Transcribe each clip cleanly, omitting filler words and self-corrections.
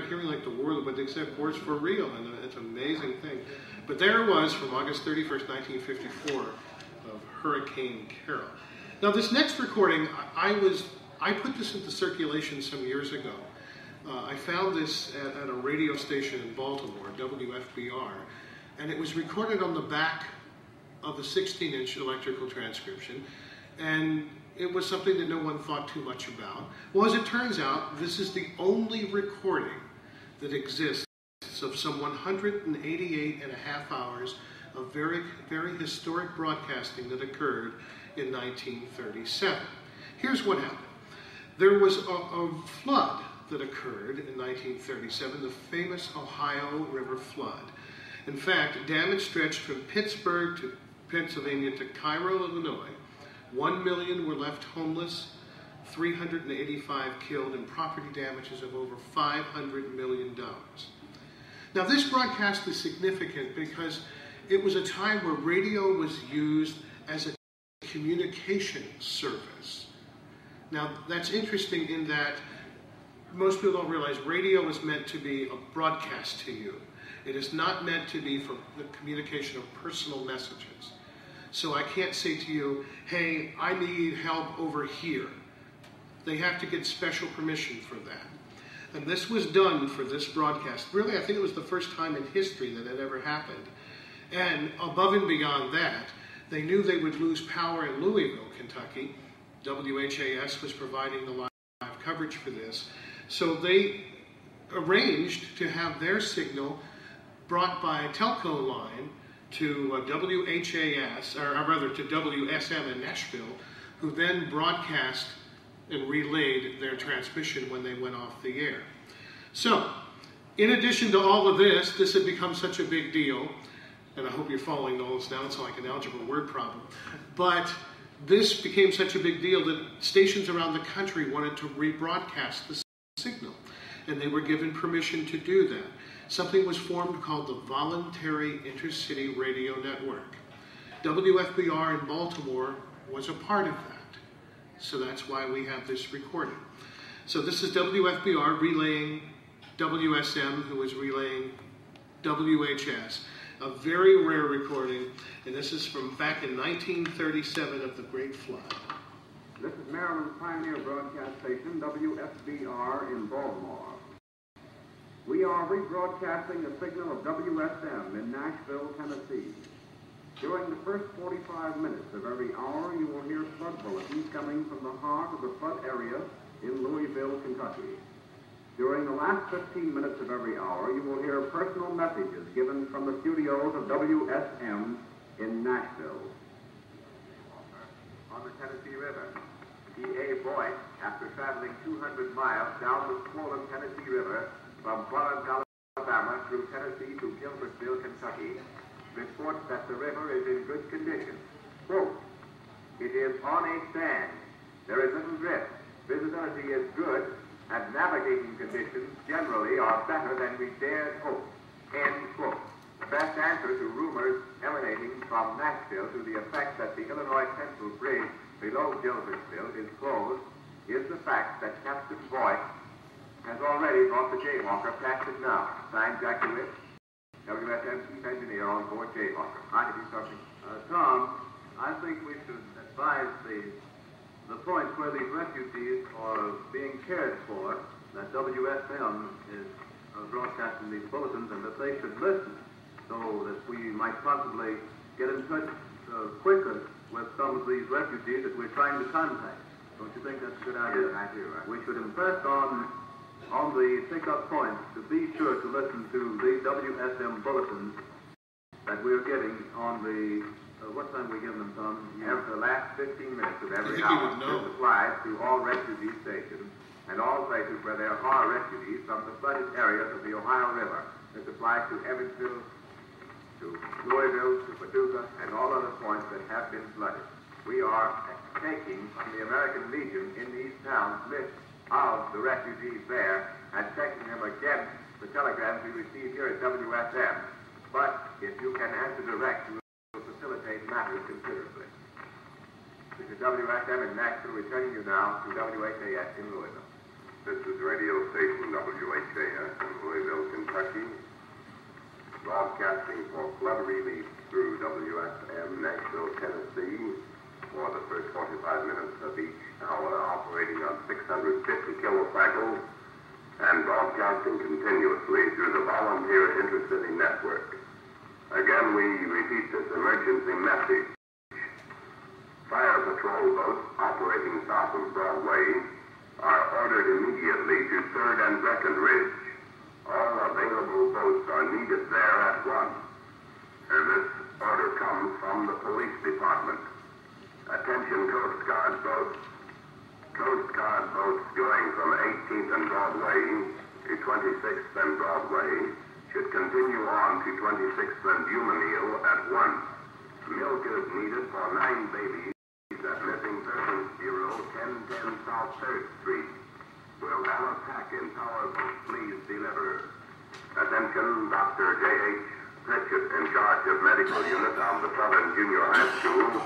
hearing like the war, but except war's for real, and it's an amazing thing. But there it was from August 31st, 1954, of Hurricane Carol. Now this next recording, I put this into circulation some years ago. I found this at a radio station in Baltimore, WFBR, and it was recorded on the back of a 16-inch electrical transcription, and it was something that no one thought too much about. Well, as it turns out, this is the only recording that exists of some 188 and a half hours of very, very historic broadcasting that occurred in 1937. Here's what happened. There was a flood that occurred in 1937, the famous Ohio River flood. In fact, damage stretched from Pittsburgh to Pennsylvania to Cairo, Illinois. 1 million were left homeless, 385 killed, and property damages of over $500 million. Now this broadcast is significant because it was a time where radio was used as a communication service. Now that's interesting in that most people don't realize radio is meant to be a broadcast to you. It is not meant to be for the communication of personal messages. So I can't say to you, hey, I need help over here. They have to get special permission for that. And this was done for this broadcast. Really, I think it was the first time in history that it ever happened. And above and beyond that, they knew they would lose power in Louisville, Kentucky. WHAS was providing the live coverage for this. So they arranged to have their signal brought by a telco line to WHAS, or rather to WSM in Nashville, who then broadcast and relayed their transmission when they went off the air. So, in addition to all of this, this had become such a big deal, and I hope you're following all this now, it's like an algebra word problem, but this became such a big deal that stations around the country wanted to rebroadcast the signal, and they were given permission to do that. Something was formed called the Voluntary Intercity Radio Network. WFBR in Baltimore was a part of that. So that's why we have this recording. So this is WFBR relaying WSM, who is relaying WHS. A very rare recording, and this is from back in 1937 of the Great Flood. This is Maryland's pioneer broadcast station, WFBR in Baltimore. We are rebroadcasting a signal of WSM in Nashville, Tennessee. During the first 45 minutes of every hour, you will hear flood bulletins coming from the heart of the flood area in Louisville, Kentucky. During the last 15 minutes of every hour, you will hear personal messages given from the studios of WSM in Nashville. On the Tennessee River, E.A. Boyce, after traveling 200 miles down the swollen Tennessee River from Florence, Alabama, through Tennessee to Gilbertville, Kentucky, reports that the river is in good condition. Quote, it is on a stand. There is little drift. Visibility is good, and navigating conditions generally are better than we dared hope. End quote. The best answer to rumors emanating from Nashville to the effect that the Illinois Central Bridge below Gilbertville is closed is the fact that Captain Boyce has already brought the Jayhawker past it now. Signed, Jack Lewis, WSM Chief Engineer on board Jayhawker. I have you something. Tom, I think we should advise the points where these refugees are being cared for, that WSM is broadcasting these bulletins, and that they should listen so that we might possibly get in touch quicker with some of these refugees that we're trying to contact. Don't you think that's a good idea? Yes, I do. We should impress on the pick-up points to be sure to listen to the WSM bulletins that we're getting on the, what time we give them, Tom? After the last 15 minutes of every hour, this applies to all refugee stations and all places where there are refugees from the flooded areas of the Ohio River. This applies to Evansville, to Louisville, to Paducah, and all other points that have been flooded. We are taking from the American Legion in these towns lists of the refugees there and checking them against the telegrams we receive here at WSM. But if you can answer direct, you will facilitate matters considerably. This is WSM in Nashville, returning you now to WHAS in Louisville. This is radio station WHAS in broadcasting for flood relief through WFM Nashville, Tennessee, for the first 45 minutes of each hour, operating on 650 kilocycles and broadcasting continuously through the Volunteer Intercity Network. Again, we repeat this emergency message. Fire patrol boats operating south of Broadway are ordered immediately to 3rd and Brecon Ridge. All available boats are needed there at once. And this order comes from the police department. Attention Coast Guard boats. Coast Guard boats going from 18th and Broadway to 26th and Broadway should continue on to 26th and Humaniel at once. Milk is needed for 9 babies at Missing Persons Bureau, 1010 South 3rd Street. Will Alice Hack in Tower Boat please deliver? Attention, Dr. J.H. Pritchett, in charge of medical unit of the Southern Junior High School,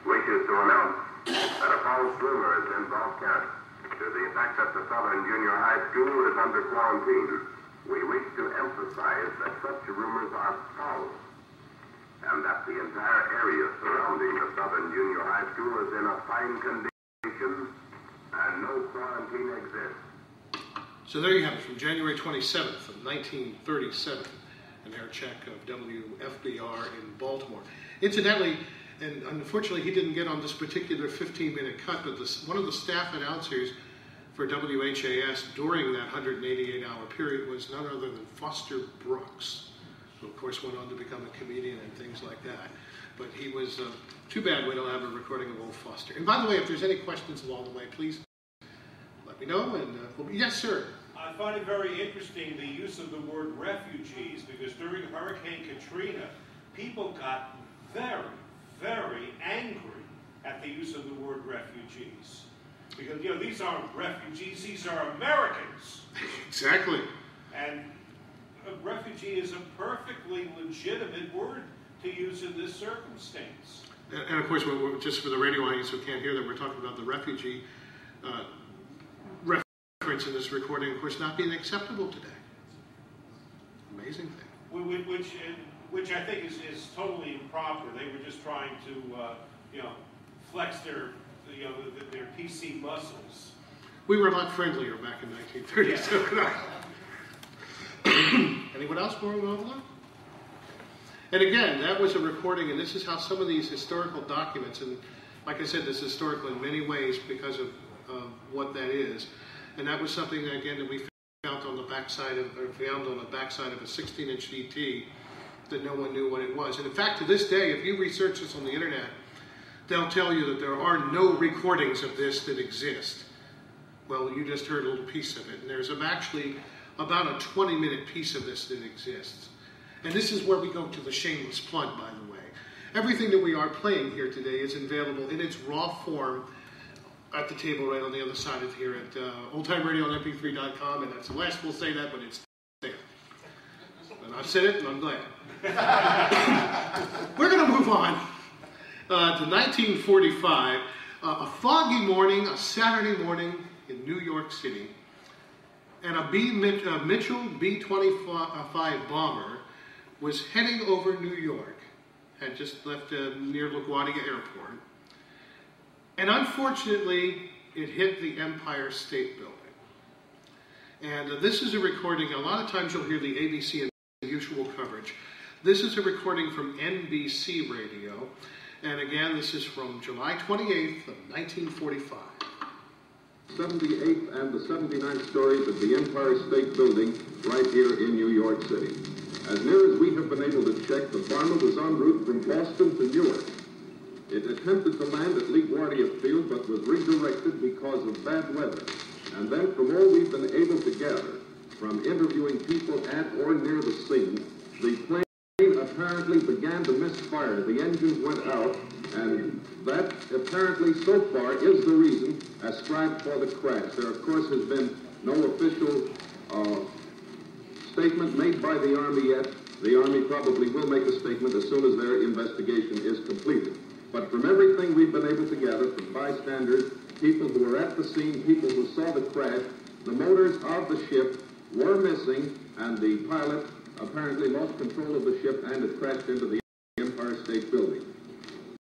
wishes to announce that a false rumor has been broadcast to the effect that the Southern Junior High School is under quarantine. We wish to emphasize that such rumors are false, and that the entire area surrounding the Southern Junior High School is in a fine condition, and no quarantine exists. So there you have it, from January 27th of 1937, an air check of WFBR in Baltimore. Incidentally, and unfortunately he didn't get on this particular 15-minute cut, but one of the staff announcers for WHAS during that 188-hour period was none other than Foster Brooks, who of course went on to become a comedian and things like that. But he was, too bad we don't have a recording of old Foster. And by the way, if there's any questions along the way, please let me know. And yes, sir. I find it very interesting the use of the word refugees, because during Hurricane Katrina, people got very, very angry at the use of the word refugees. Because, you know, these aren't refugees, these are Americans. Exactly. And a refugee is a perfectly legitimate word to use in this circumstance. And of course, just for the radio audience who can't hear that, we're talking about the refugee reference in this recording, of course, not being acceptable today. Amazing thing. Which I think is totally improper. They were just trying to, flex their PC muscles. We were a lot friendlier back in 1930. Yeah. So anyone else before we move along? And again, that was a recording, and this is how some of these historical documents, and like I said, this is historical in many ways because of what that is. And that was something that, again, that we found on the backside of a 16-inch DT that no one knew what it was. And in fact, to this day, if you research this on the internet, they'll tell you that there are no recordings of this that exist. Well, you just heard a little piece of it. And there's actually about a 20-minute piece of this that exists. And this is where we go to the shameless plug, by the way. Everything that we are playing here today is available in its raw form at the table right on the other side of here at oldtimeradio.mp3.com. And that's the last we'll say that, but it's there. And I've said it, and I'm glad. We're going to move on to 1945. A foggy morning, a Saturday morning in New York City, and a Mitchell B-25 bomber was heading over New York, had just left near LaGuardia Airport, and unfortunately it hit the Empire State Building. And this is a recording. A lot of times you'll hear the ABC and the usual coverage. This is a recording from NBC Radio, and again, this is from July 28th of 1945. 78th and the 79th stories of the Empire State Building right here in New York City. As near as we have been able to check, the bomber was en route from Boston to Newark. It attempted to land at LaGuardia Field, but was redirected because of bad weather. And then, from all we've been able to gather, from interviewing people at or near the scene, the plane apparently began to misfire. The engines went out, and that apparently so far is the reason ascribed for the crash. There, of course, has been no official statement made by the Army yet. The Army probably will make a statement as soon as their investigation is completed. But from everything we've been able to gather from bystanders, people who were at the scene, people who saw the crash, the motors of the ship were missing, and the pilot apparently lost control of the ship and it crashed into the Empire State Building.